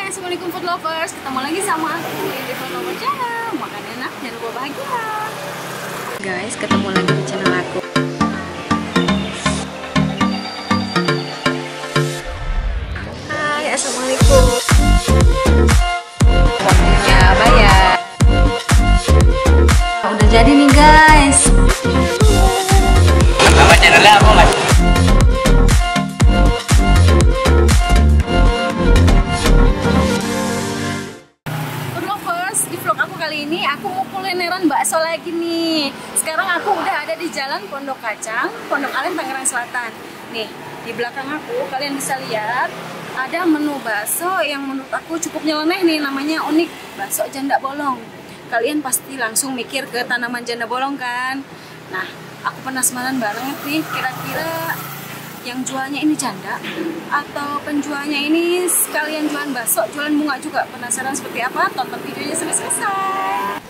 Assalamualaikum food lovers, ketemu lagi sama aku di Food Lover Channel. Makan enak, jangan lupa bahagia. Guys, ketemu lagi di channel aku. Hai, assalamualaikum. Waktunya bayar. Udah jadi nih guys. Nama channelnya apa lagi? Di vlog aku kali ini aku mau kulineran bakso lagi nih. Sekarang aku udah ada di Jalan Pondok Kacang, Pondok Alen, Tangerang Selatan. Nih, di belakang aku kalian bisa lihat ada menu bakso yang menurut aku cukup nyeleneh nih, namanya unik, bakso janda bolong. Kalian pasti langsung mikir ke tanaman janda bolong kan? Nah, aku penasaran banget nih, kira-kira yang jualnya ini janda atau penjualnya ini sekalian jualan bakso, jualan bunga juga. Penasaran seperti apa? Tonton videonya sampai selesai.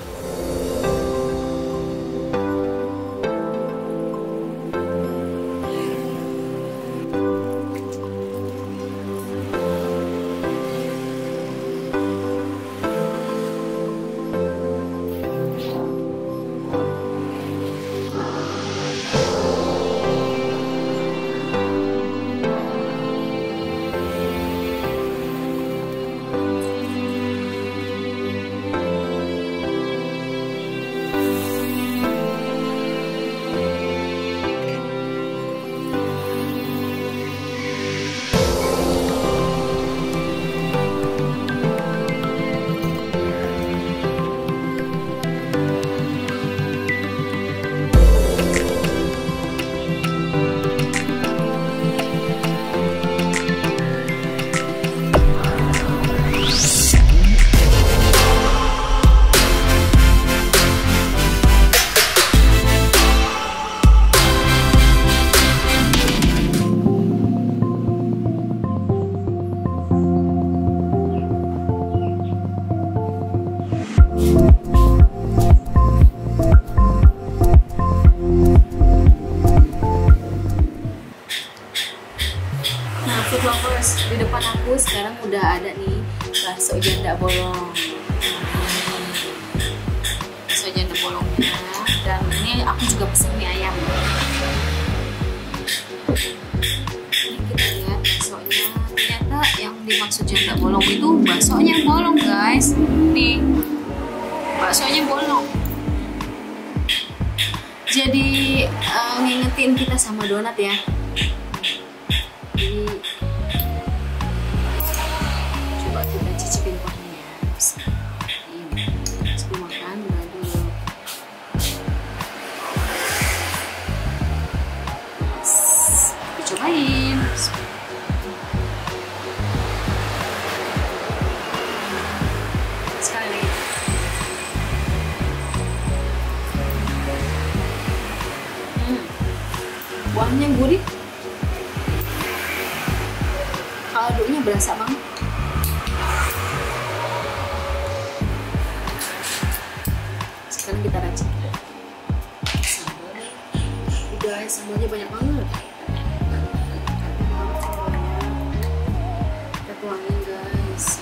Food lovers, di depan aku sekarang udah ada nih bakso janda bolong. Bakso janda bolongnya, dan ini aku juga pesen mie ayam. Ini kita lihat baksonya, ternyata yang dimaksud janda bolong itu baksonya bolong guys. Nih, baksonya bolong. Jadi ngingetin kita sama donat ya. Jadi coba kita cicipin kuahnya ya. Ini sebelum makan dulu. Cobain. Sekali. Kuahnya gurih. Kaldunya berasa banget. Sekarang kita racik sambal. Guys, sambalnya banyak banget. Kita tuangin guys.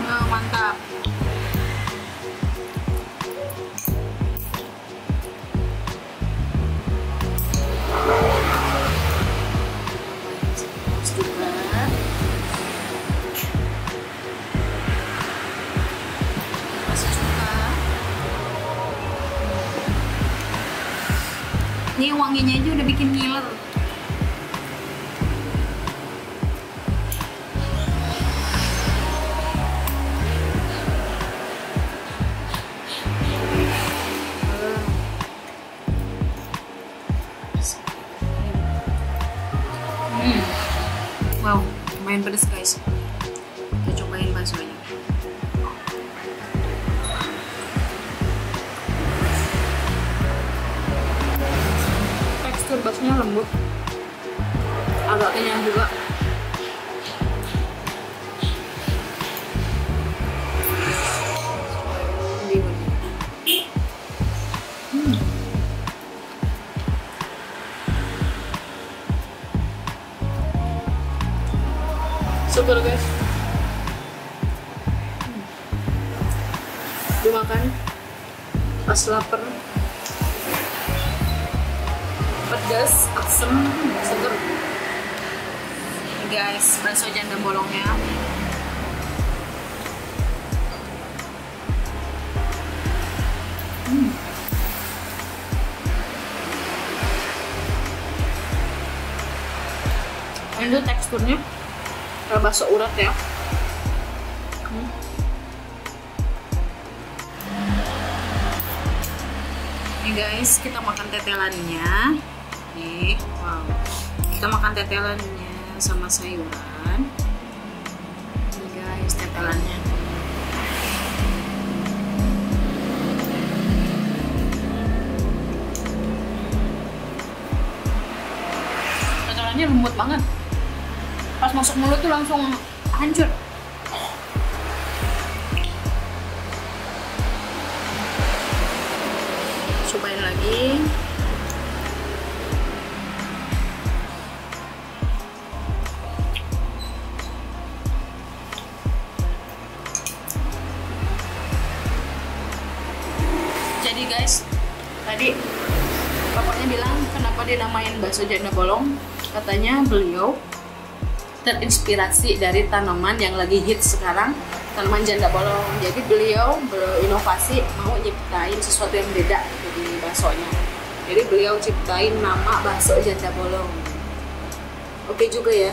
Nah, mantap. Ini wanginya aja udah bikin ngiler. Wow, lumayan pedas guys. Kita cobain baksonya. Tekstur baksonya lembut, agak kenyang juga. Syukur guys. Dimakan pas lapar. Pedas, asem, seger. Ini guys, bakso janda bolongnya. Ini tuh teksturnya kayak bakso urat ya. Nih guys, kita makan tetelannya. Nih, wow. Kita makan tetelannya sama sayuran. Nih guys, tetelannya. Tetelannya lembut banget. Pas masuk mulut tuh langsung hancur. Cobain lagi. Jadi guys, tadi bapaknya bilang kenapa dinamain bakso janda bolong. Katanya beliau terinspirasi dari tanaman yang lagi hits sekarang, tanaman janda bolong. Jadi beliau berinovasi mau nyiptain sesuatu yang beda di baksonya. Jadi beliau ciptain nama bakso janda bolong. Oke juga ya.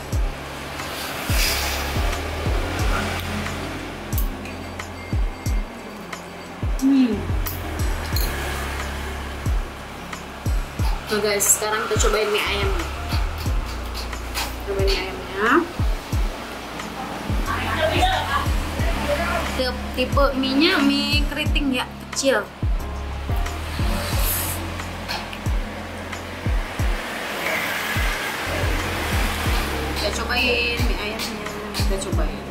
Tuh guys, sekarang kita cobain mie ayam. Cobain mie ayamnya. Tipe mie-nya mie keriting ya, kecil. Kita cobain mie ayamnya. Kita cobain.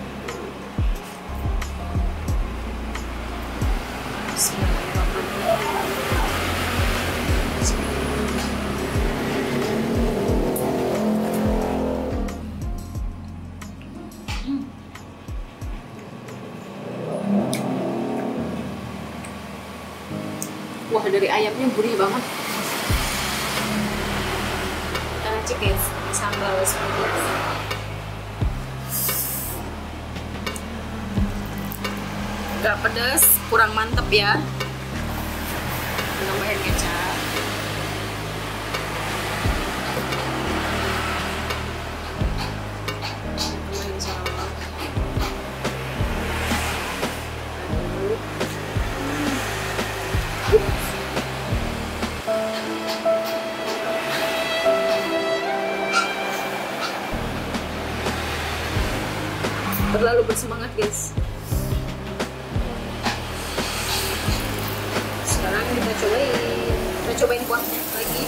Wah, dari ayamnya gurih banget. Kita racik guys, sambal seperti biasa. Gak pedas, kurang mantep ya. Tambahin kecap. Tambahin sambal. Terlalu bersemangat guys. Sekarang kita cobain kuahnya lagi.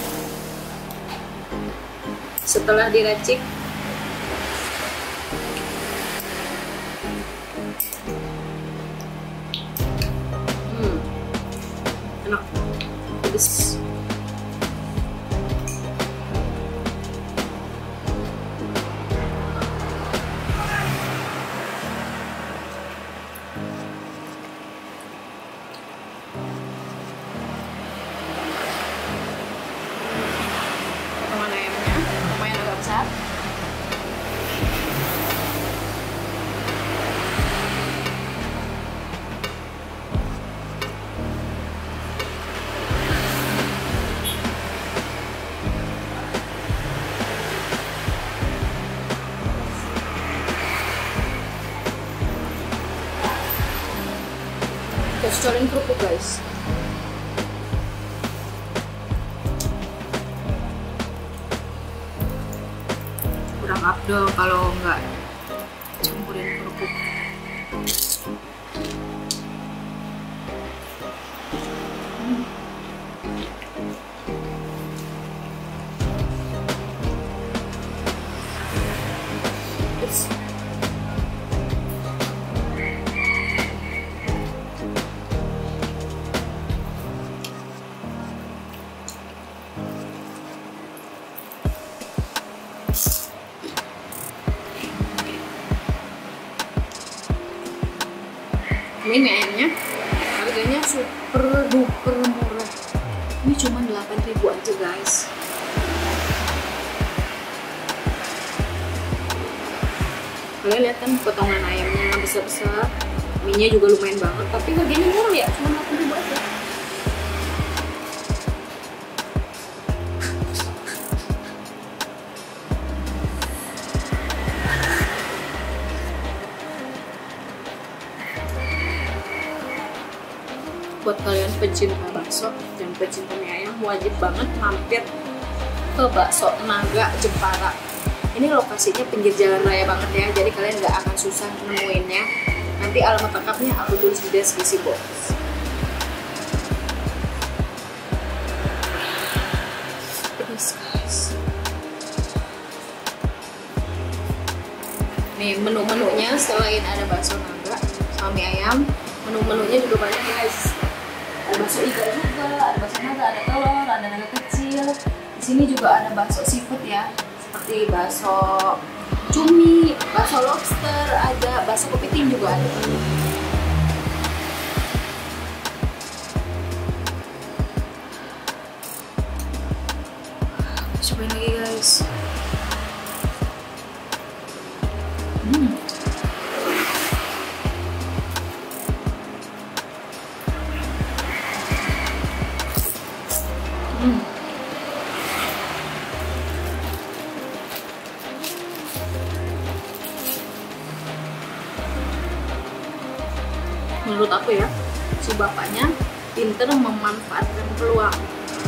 Setelah diracik, enak, pedes. Kita cocorin kerupuk guys. Kurang afdol kalau nggak campurin kerupuk. ini mie ayamnya harganya super duper murah. Ini cuma 8.000 aja guys. Kalian lihat kan potongan ayamnya besar-besar, mie-nya juga lumayan banget, tapi harganya murah ya, cuma 8.000 aja. Buat kalian pecinta bakso dan pecinta mie ayam, wajib banget mampir ke Bakso Naga Jepara. Ini lokasinya pinggir jalan raya banget ya, jadi kalian nggak akan susah nemuinnya. Nanti alamat lengkapnya aku tulis di deskripsi box. Pedas guys. Nih menu-menunya selain ada bakso naga sama mie ayam, menu-menunya juga banyak guys. Ada bakso iga juga, ada bakso naga, ada telur, ada naga kecil. Di sini juga ada bakso seafood ya, seperti bakso cumi, bakso lobster, ada bakso kepiting juga ada. Cobain lagi guys. Menurut aku ya, si bapaknya pinter memanfaatkan peluang.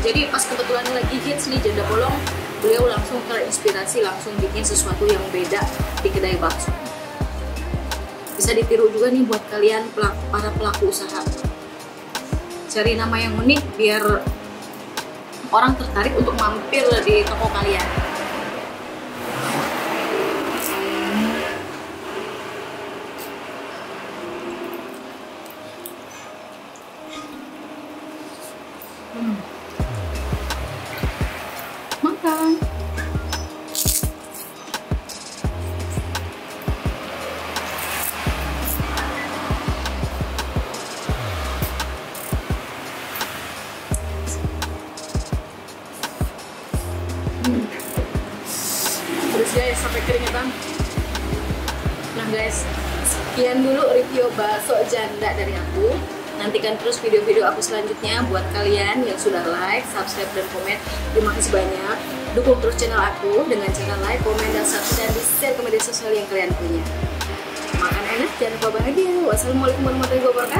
Jadi pas kebetulan lagi hits nih janda bolong, beliau langsung terinspirasi, langsung bikin sesuatu yang beda di kedai bakso. Bisa ditiru juga nih buat kalian para pelaku usaha. Cari nama yang unik biar orang tertarik untuk mampir di toko kalian. Makan. Terus guys, sampai keringetan. Nah guys, sekian dulu review bakso janda dari aku. Nantikan terus video-video aku selanjutnya. Buat kalian yang sudah like, subscribe, dan komen, terima kasih banyak. Dukung terus channel aku dengan cara like, komen, dan subscribe, dan di-share ke media sosial yang kalian punya. Makan enak, jangan lupa bahagia. Wassalamualaikum warahmatullahi wabarakatuh.